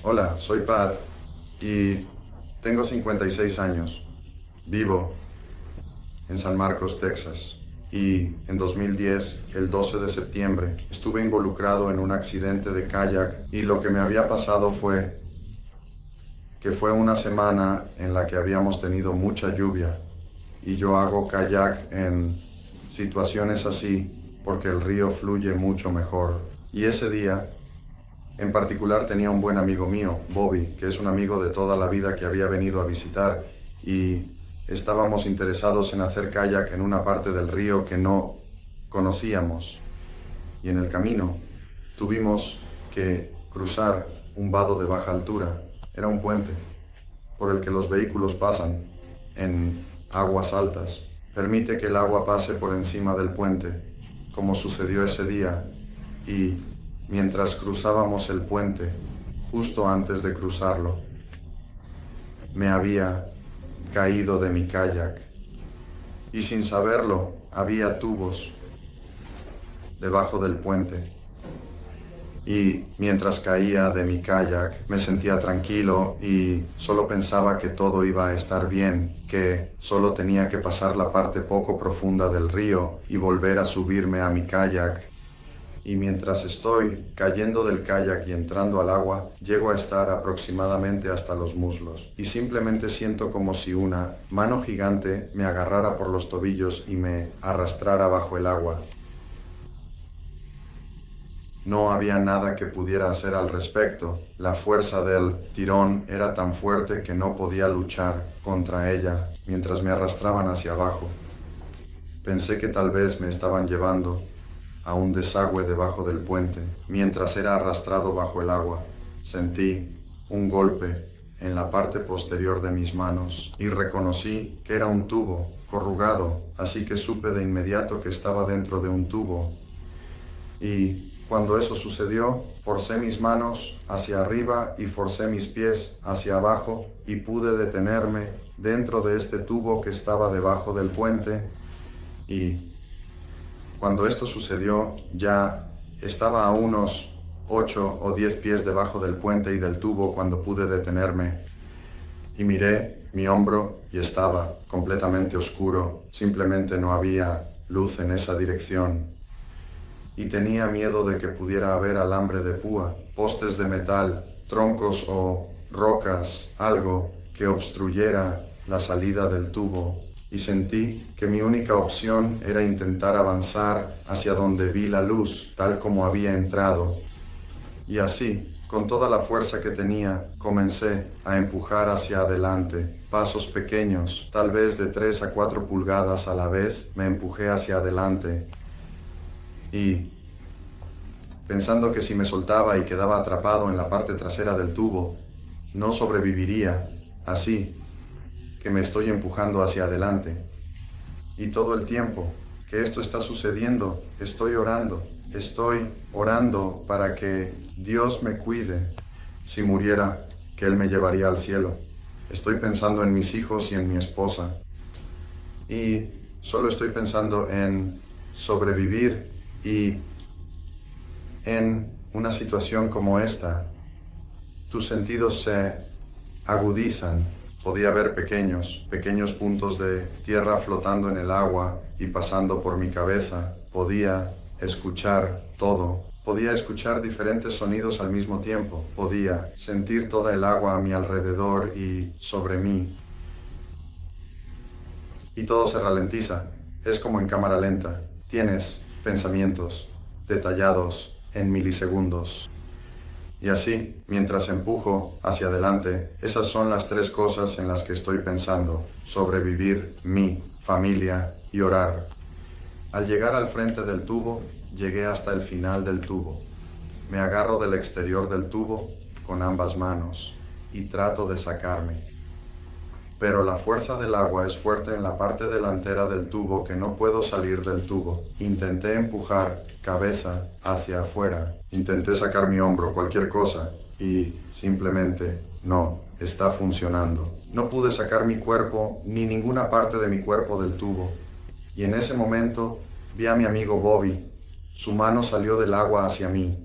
Hola, soy Pat y tengo 56 años. Vivo en San Marcos, Texas. Y en 2010, el 12 de septiembre, estuve involucrado en un accidente de kayak y lo que me había pasado fue que fue una semana en la que habíamos tenido mucha lluvia y yo hago kayak en situaciones así porque el río fluye mucho mejor. Y ese día en particular tenía un buen amigo mío, Bobby, que es un amigo de toda la vida que había venido a visitar y estábamos interesados en hacer kayak en una parte del río que no conocíamos. Y en el camino tuvimos que cruzar un vado de baja altura. Era un puente por el que los vehículos pasan en aguas altas. Permite que el agua pase por encima del puente, como sucedió ese día, y mientras cruzábamos el puente, justo antes de cruzarlo, me había caído de mi kayak y sin saberlo había tubos debajo del puente. Y mientras caía de mi kayak me sentía tranquilo y solo pensaba que todo iba a estar bien, que solo tenía que pasar la parte poco profunda del río y volver a subirme a mi kayak. Y mientras estoy cayendo del kayak y entrando al agua, llego a estar aproximadamente hasta los muslos y simplemente siento como si una mano gigante me agarrara por los tobillos y me arrastrara bajo el agua. No había nada que pudiera hacer al respecto. La fuerza del tirón era tan fuerte que no podía luchar contra ella mientras me arrastraban hacia abajo. Pensé que tal vez me estaban llevando a un desagüe debajo del puente. Mientras era arrastrado bajo el agua, sentí un golpe en la parte posterior de mis manos y reconocí que era un tubo corrugado, así que supe de inmediato que estaba dentro de un tubo. Y cuando eso sucedió, forcé mis manos hacia arriba y forcé mis pies hacia abajo y pude detenerme dentro de este tubo que estaba debajo del puente. Y cuando esto sucedió, ya estaba a unos 8 o 10 pies debajo del puente y del tubo cuando pude detenerme. Y miré mi hombro y estaba completamente oscuro. Simplemente no había luz en esa dirección. Y tenía miedo de que pudiera haber alambre de púa, postes de metal, troncos o rocas, algo que obstruyera la salida del tubo. Y sentí que mi única opción era intentar avanzar hacia donde vi la luz, tal como había entrado. Y así, con toda la fuerza que tenía, comencé a empujar hacia adelante. Pasos pequeños, tal vez de 3 a 4 pulgadas a la vez, me empujé hacia adelante. Y pensando que si me soltaba y quedaba atrapado en la parte trasera del tubo, no sobreviviría, así que me estoy empujando hacia adelante. Y todo el tiempo que esto está sucediendo, estoy orando para que Dios me cuide. Si muriera, que Él me llevaría al cielo. Estoy pensando en mis hijos y en mi esposa. Y solo estoy pensando en sobrevivir y en una situación como esta, tus sentidos se agudizan. Podía ver pequeños puntos de tierra flotando en el agua y pasando por mi cabeza. Podía escuchar todo. Podía escuchar diferentes sonidos al mismo tiempo. Podía sentir toda el agua a mi alrededor y sobre mí. Y todo se ralentiza. Es como en cámara lenta. Tienes pensamientos detallados en milisegundos. Y así, mientras empujo hacia adelante, esas son las 3 cosas en las que estoy pensando: sobrevivir, mi familia y orar. Al llegar al frente del tubo, llegué hasta el final del tubo. Me agarro del exterior del tubo con ambas manos y trato de sacarme. Pero la fuerza del agua es fuerte en la parte delantera del tubo que no puedo salir del tubo. Intenté empujar cabeza hacia afuera, intenté sacar mi hombro, cualquier cosa, y simplemente no está funcionando. No pude sacar mi cuerpo ni ninguna parte de mi cuerpo del tubo. Y en ese momento vi a mi amigo Bobby. Su mano salió del agua hacia mí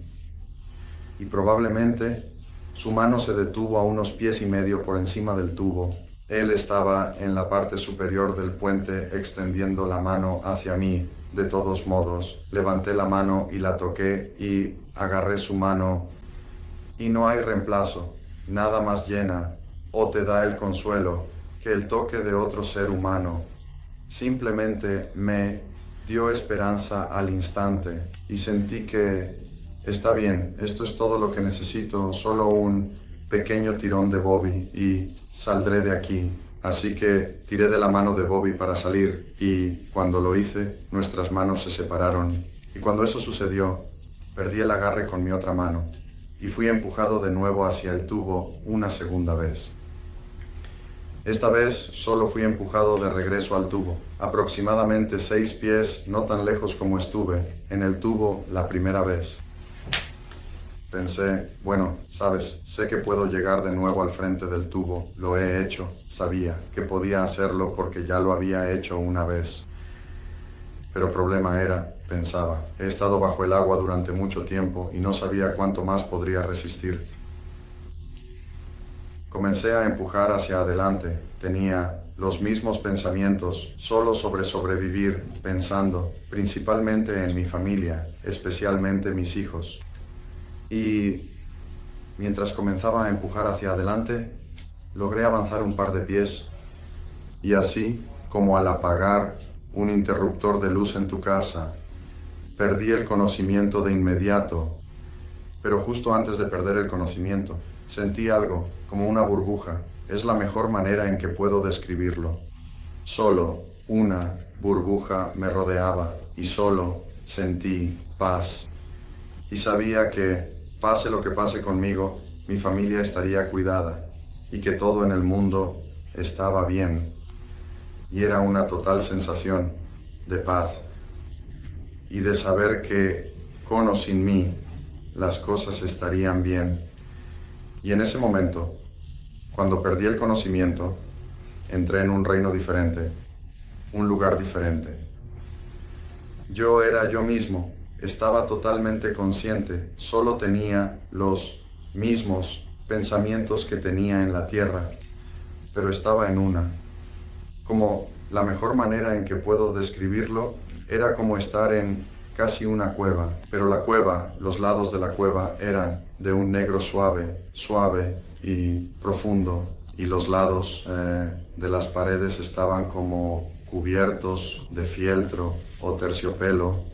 y probablemente Su mano se detuvo a unos 1,5 pies por encima del tubo. Él estaba en la parte superior del puente extendiendo la mano hacia mí. De todos modos, levanté la mano y la toqué y agarré su mano. Y no hay reemplazo, nada más llena o te da el consuelo que el toque de otro ser humano. Simplemente me dio esperanza al instante y sentí que está bien, esto es todo lo que necesito, solo un pequeño tirón de Bobby y saldré de aquí. Así que tiré de la mano de Bobby para salir y cuando lo hice, nuestras manos se separaron. Y cuando eso sucedió, perdí el agarre con mi otra mano y fui empujado de nuevo hacia el tubo una segunda vez. Esta vez solo fui empujado de regreso al tubo, aproximadamente 6 pies, no tan lejos como estuve en el tubo la primera vez. Pensé, bueno, sabes, sé que puedo llegar de nuevo al frente del tubo, lo he hecho, sabía que podía hacerlo porque ya lo había hecho una vez. Pero el problema era, pensaba, he estado bajo el agua durante mucho tiempo y no sabía cuánto más podría resistir. Comencé a empujar hacia adelante, tenía los mismos pensamientos, solo sobre sobrevivir, pensando principalmente en mi familia, especialmente mis hijos. Y mientras comenzaba a empujar hacia adelante, logré avanzar un par de pies y así, como al apagar un interruptor de luz en tu casa, perdí el conocimiento de inmediato, pero justo antes de perder el conocimiento, sentí algo, como una burbuja. Es la mejor manera en que puedo describirlo. Solo una burbuja me rodeaba y solo sentí paz. Y sabía que, pase lo que pase conmigo, mi familia estaría cuidada y que todo en el mundo estaba bien. Y era una total sensación de paz y de saber que, con o sin mí, las cosas estarían bien. Y en ese momento, cuando perdí el conocimiento, entré en un reino diferente, un lugar diferente. Yo era yo mismo, estaba totalmente consciente, solo tenía los mismos pensamientos que tenía en la tierra, pero estaba en una. Como la mejor manera en que puedo describirlo era como estar en casi una cueva, pero la cueva, los lados de la cueva eran de un negro suave, suave y profundo, y los lados de las paredes estaban como cubiertos de fieltro o terciopelo.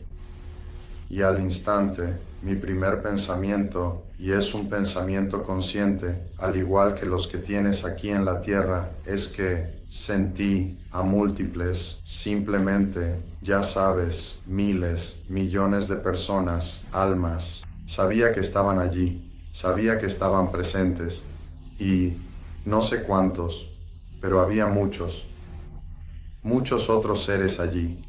Y al instante, mi primer pensamiento, y es un pensamiento consciente, al igual que los que tienes aquí en la tierra, es que sentí a múltiples, simplemente, ya sabes, miles, millones de personas, almas. Sabía que estaban allí, sabía que estaban presentes, y no sé cuántos, pero había muchos otros seres allí.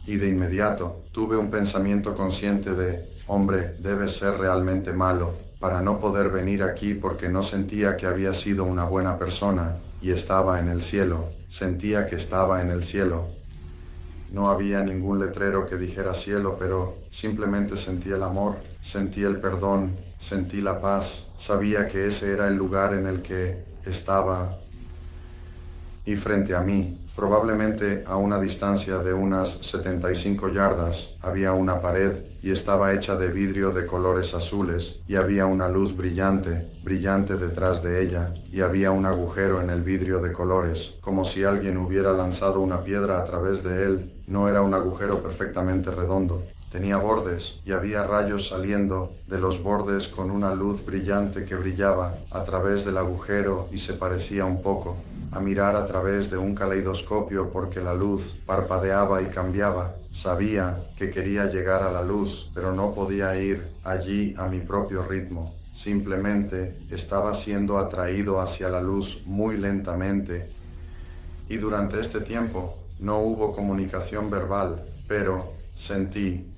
Y de inmediato tuve un pensamiento consciente de, hombre, debes ser realmente malo para no poder venir aquí porque no sentía que había sido una buena persona y estaba en el cielo, sentía que estaba en el cielo. No había ningún letrero que dijera cielo, pero simplemente sentí el amor, sentí el perdón, sentí la paz, sabía que ese era el lugar en el que estaba. Y frente a mí, probablemente a una distancia de unas 75 yardas, había una pared y estaba hecha de vidrio de colores azules y había una luz brillante, brillante detrás de ella y había un agujero en el vidrio de colores, como si alguien hubiera lanzado una piedra a través de él. No era un agujero perfectamente redondo. Tenía bordes y había rayos saliendo de los bordes con una luz brillante que brillaba a través del agujero y se parecía un poco a mirar a través de un caleidoscopio porque la luz parpadeaba y cambiaba. Sabía que quería llegar a la luz, pero no podía ir allí a mi propio ritmo. Simplemente estaba siendo atraído hacia la luz muy lentamente. Y durante este tiempo no hubo comunicación verbal, pero sentí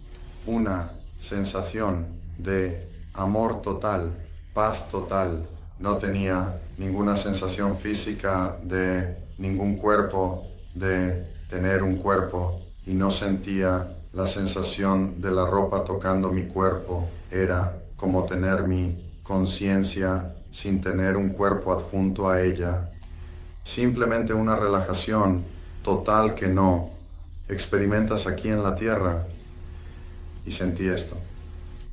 una sensación de amor total, paz total. No tenía ninguna sensación física de ningún cuerpo, de tener un cuerpo, y no sentía la sensación de la ropa tocando mi cuerpo. Era como tener mi conciencia sin tener un cuerpo adjunto a ella. Simplemente una relajación total que no experimentas aquí en la tierra. Y sentí esto,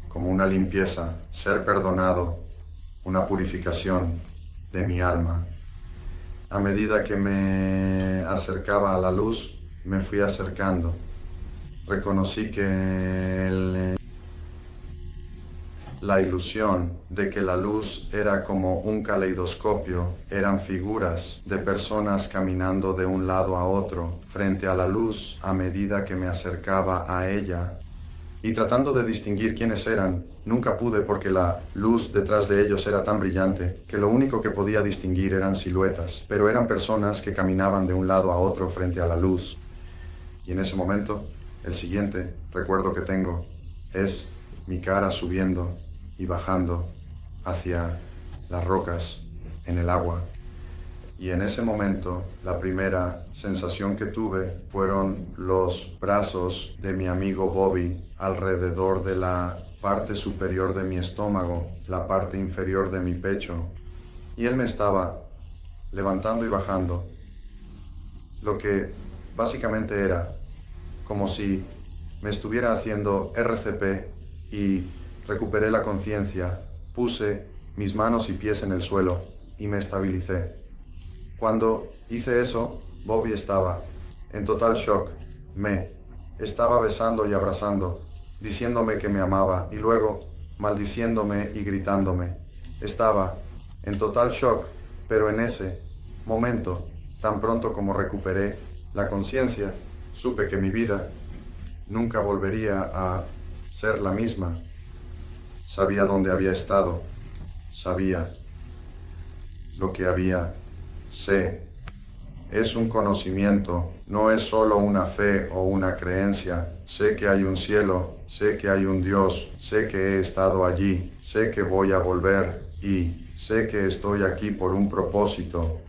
como una limpieza, ser perdonado, una purificación de mi alma. A medida que me acercaba a la luz, me fui acercando. Reconocí que la ilusión de que la luz era como un caleidoscopio, eran figuras de personas caminando de un lado a otro frente a la luz a medida que me acercaba a ella. Y tratando de distinguir quiénes eran, nunca pude porque la luz detrás de ellos era tan brillante que lo único que podía distinguir eran siluetas, pero eran personas que caminaban de un lado a otro frente a la luz. Y en ese momento, el siguiente recuerdo que tengo es mi cara subiendo y bajando hacia las rocas en el agua. Y en ese momento, la primera sensación que tuve fueron los brazos de mi amigo Bobby alrededor de la parte superior de mi estómago, la parte inferior de mi pecho. Y él me estaba levantando y bajando, lo que básicamente era como si me estuviera haciendo RCP y recuperé la conciencia, puse mis manos y pies en el suelo y me estabilicé. Cuando hice eso, Bobby estaba en total shock. Me estaba besando y abrazando, diciéndome que me amaba y luego maldiciéndome y gritándome. Estaba en total shock, pero en ese momento, tan pronto como recuperé la conciencia, supe que mi vida nunca volvería a ser la misma. Sabía dónde había estado, sabía lo que había. Sé, es un conocimiento, no es solo una fe o una creencia. Sé que hay un cielo, sé que hay un Dios, sé que he estado allí, sé que voy a volver y sé que estoy aquí por un propósito.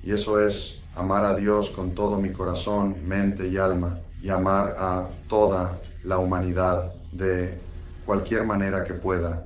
Y eso es amar a Dios con todo mi corazón, mente y alma, y amar a toda la humanidad de cualquier manera que pueda.